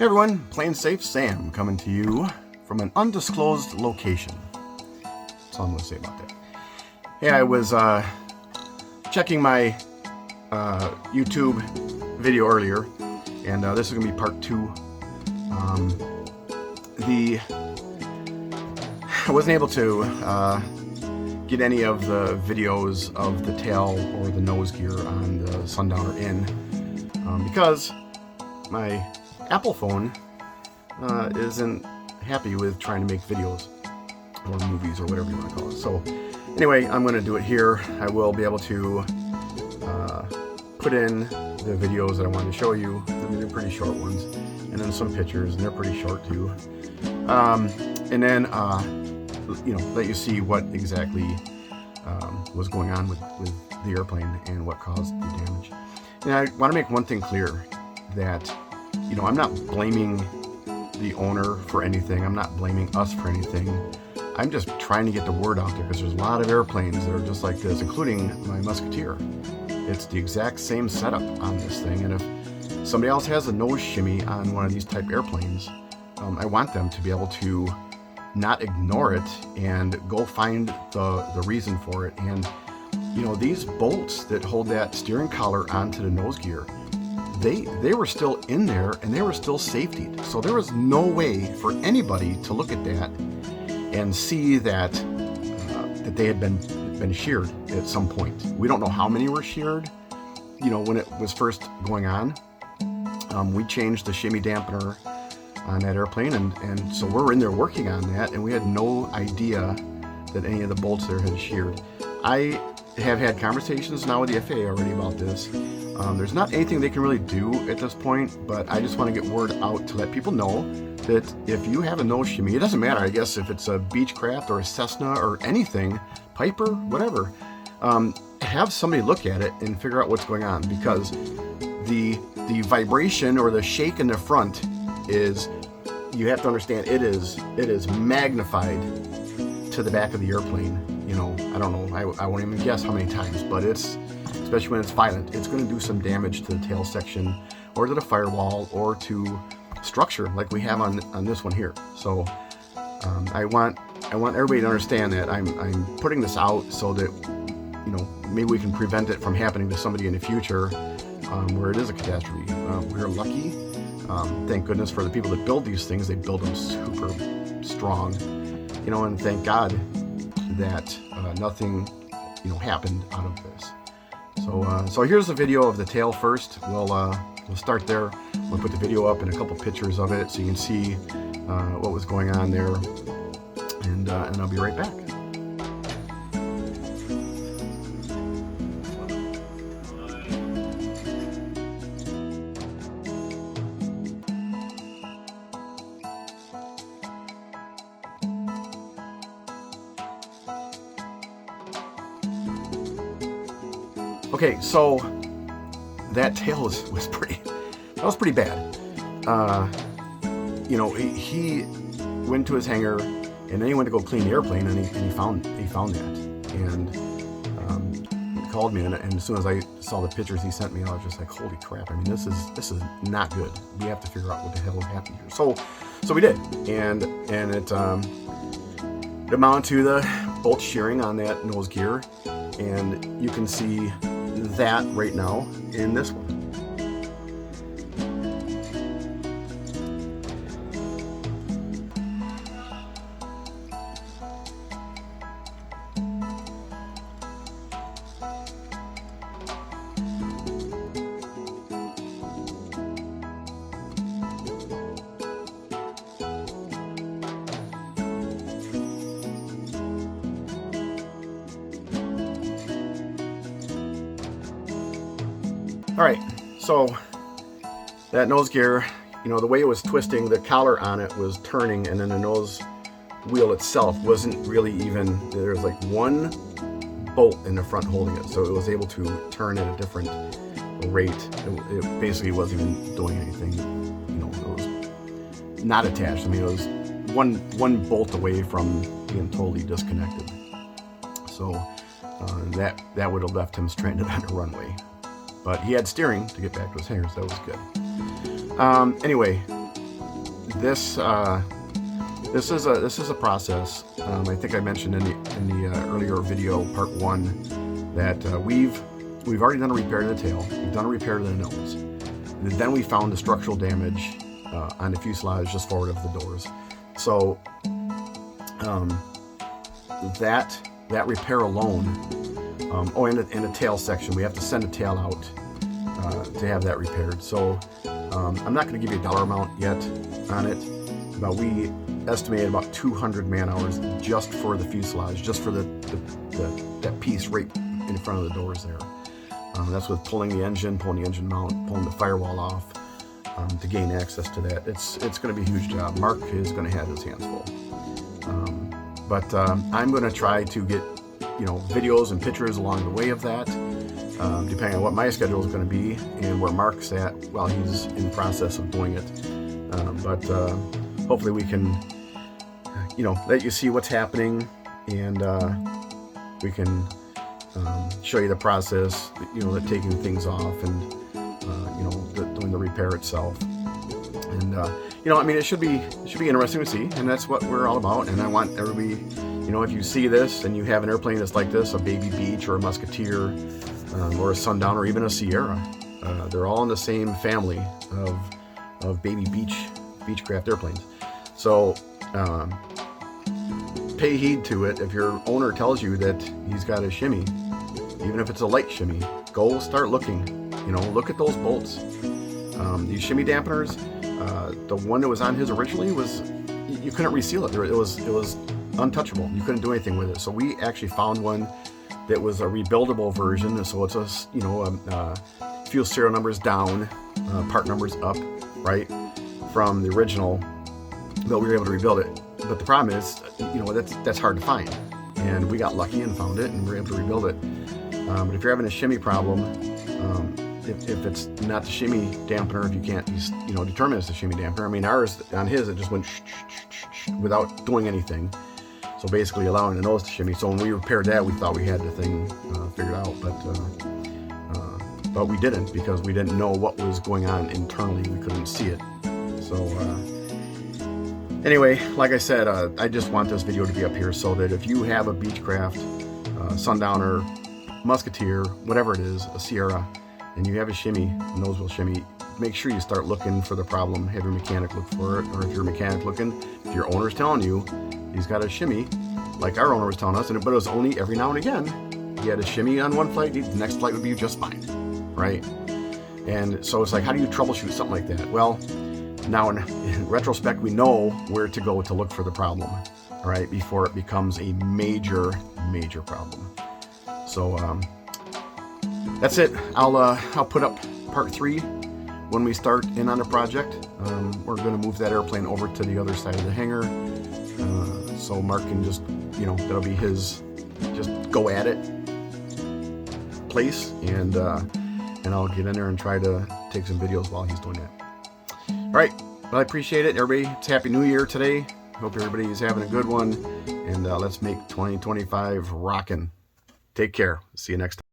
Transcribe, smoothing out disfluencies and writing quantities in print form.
Hey everyone, Plain Safe Sam coming to you from an undisclosed location. That's all I'm going to say about that. Hey, I was checking my YouTube video earlier, and this is going to be part 2. I wasn't able to get any of the videos of the tail or the nose gear on the Sundowner in because my Apple phone isn't happy with trying to make videos or movies or whatever you want to call it. So anyway, I'm going to do it here. I will be able to put in the videos that I wanted to show you. I mean, they're pretty short ones, and then some pictures, and they're pretty short too. And then let you see what exactly was going on with the airplane and what caused the damage. And I want to make one thing clear, that I'm not blaming the owner for anything. I'm not blaming us for anything. I'm just trying to get the word out there, because there's a lot of airplanes that are just like this, including my Musketeer. It's the exact same setup on this thing, and if somebody else has a nose shimmy on one of these type airplanes, I want them to be able to not ignore it and go find the reason for it. And these bolts that hold that steering collar onto the nose gear, they were still in there, and they were still safetied. So there was no way for anybody to look at that and see that they had been sheared at some point. We don't know how many were sheared. When it was first going on, we changed the shimmy dampener on that airplane, and so we're in there working on that, and we had no idea that any of the bolts there had sheared. I have had conversations now with the FAA already about this. There's not anything they can really do at this point, but I just want to get word out to let people know that if you have a nose shimmy, it doesn't matter, I guess, if it's a Beechcraft or a Cessna or anything, Piper, whatever, have somebody look at it and figure out what's going on, because the vibration or the shake in the front is, you have to understand, it is magnified to the back of the airplane. I don't know, I won't even guess how many times, but it's, especially when it's violent, it's going to do some damage to the tail section or to the firewall or to structure like we have on this one here. So I want everybody to understand that I'm putting this out so that maybe we can prevent it from happening to somebody in the future where it is a catastrophe. We're lucky, thank goodness for the people that build these things. They build them super strong, and thank God that nothing happened out of this. So here's the video of the tail first. We'll start there. We'll put the video up and a couple pictures of it so you can see what was going on there, and I'll be right back. Okay, so that tail was pretty bad. He went to his hangar, and then he went to go clean the airplane, and he found that, and he called me, and as soon as I saw the pictures he sent me, I was just like, holy crap! I mean, this is not good. We have to figure out what the hell happened here. So we did, and it amounted to the bolt shearing on that nose gear, and you can see that right now in this one. All right, so that nose gear, the way it was twisting, the collar on it was turning, and then the nose wheel itself wasn't really even, there was like one bolt in the front holding it, so it was able to turn at a different rate. It basically wasn't even doing anything, it was not attached. I mean, it was one bolt away from being totally disconnected. So that would have left him stranded on a runway. But he had steering to get back to his hangars, so that was good. Anyway, this is a process. I think I mentioned in the earlier video, part 1, that we've already done a repair to the tail. We've done a repair to the nose. And then we found the structural damage on the fuselage just forward of the doors. So that repair alone. And the tail section, we have to send a tail out to have that repaired. So I'm not going to give you a dollar amount yet on it, but we estimated about 200 man hours just for the fuselage, just for that piece right in front of the doors there. That's with pulling the engine mount, pulling the firewall off to gain access to that. It's going to be a huge job. Mark is going to have his hands full. But I'm going to try to get videos and pictures along the way of that, depending on what my schedule is going to be and where Mark's at while he's in the process of doing it. But hopefully we can, let you see what's happening, and we can show you the process, the taking things off, and doing the repair itself. And it should be interesting to see, and that's what we're all about. And I want everybody, if you see this and you have an airplane that's like this, a Baby Beech or a Musketeer or a Sundowner or even a Sierra, they're all in the same family of Baby Beechcraft airplanes. So pay heed to it. If your owner tells you that he's got a shimmy, even if it's a light shimmy, go start looking. Look at those bolts. These shimmy dampeners, the one that was on his originally was, you couldn't reseal it. It was untouchable. You couldn't do anything with it. So we actually found one that was a rebuildable version. So it's a fuel serial numbers down, part numbers up, right, from the original. But we were able to rebuild it. But the problem is, that's hard to find. And we got lucky and found it, and we were able to rebuild it. But if you're having a shimmy problem, if it's not the shimmy dampener, if you can't determine it's the shimmy dampener. I mean, ours, on his, it just went without doing anything. So basically allowing the nose to shimmy. So when we repaired that, we thought we had the thing figured out, but we didn't, because we didn't know what was going on internally. We couldn't see it. So anyway, like I said, I just want this video to be up here so that if you have a Beechcraft, Sundowner, Musketeer, whatever it is, a Sierra, and you have a shimmy, a nose wheel shimmy, make sure you start looking for the problem. Have your mechanic look for it, or if your mechanic looking, if your owner's telling you he's got a shimmy, like our owner was telling us, but it was only every now and again. He had a shimmy on one flight, the next flight would be just fine, right? And so it's like, how do you troubleshoot something like that? Well, now in retrospect, we know where to go to look for the problem, right, before it becomes a major problem. So that's it. I'll put up part 3 when we start in on the project. We're going to move that airplane over to the other side of the hangar, so Mark can just, that'll be his just go at it place, and I'll get in there and try to take some videos while he's doing that. All right, well, I appreciate it, everybody. It's Happy New Year today. Hope everybody is having a good one, and let's make 2025 rockin'. Take care. See you next time.